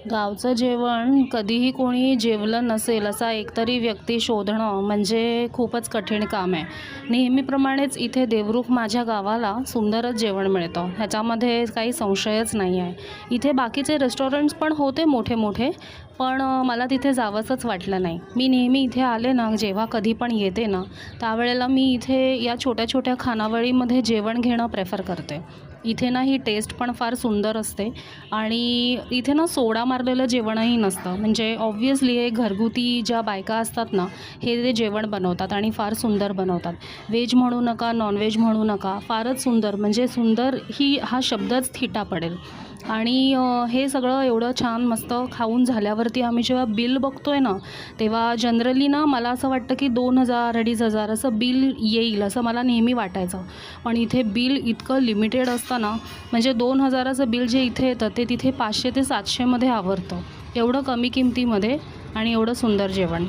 गावचं जेवण कधीही कोणी जेवलं नसेल असा एकतरी व्यक्ती शोधणं म्हणजे खूपच कठीण काम आहे. नेहमीप्रमाणेच इथे देवरुख माझ्या गावाला सुंदरच जेवण मिळतं, ह्याच्यामध्ये काही संशयच नाही आहे. इथे बाकीचे रेस्टॉरंट्स पण होते मोठे मोठे, पण मला तिथे जावंसंच वाटलं नाही. मी नेहमी इथे आले ना, जेव्हा कधी पण येते ना, त्यावेळेला मी इथे या छोट्या छोट्या खानावळीमध्ये जेवण घेणं प्रेफर करते. इथे ना ही टेस्ट पण फार सुंदर असते आणि इथे ना सोडा मारलेलं जेवणही नसतं. म्हणजे ऑब्व्हियसली हे घरगुती ज्या बायका असतात ना, हे जे जेवण बनवतात आणि फार सुंदर बनवतात. व्हेज म्हणू नका, नॉनव्हेज म्हणू नका, फारच सुंदर, म्हणजे सुंदर हा शब्दच थिटा पडेल. आणि हे सगळं एवढं छान मस्त खाऊन झाल्यावरती आम्ही जेव्हा बिल बघतोय ना, तेव्हा जनरली ना मला असं वाटतं की 2,000-2,500 असं बिल येईल असं मला नेहमी वाटायचं. पण इथे बिल इतकं लिमिटेड असतं ना, म्हणजे 2,000चं बिल जे इथे येतं ते तिथे 500 ते 700मध्ये आवरतं. एवढं कमी किमतीमध्ये आणि एवढं सुंदर जेवण.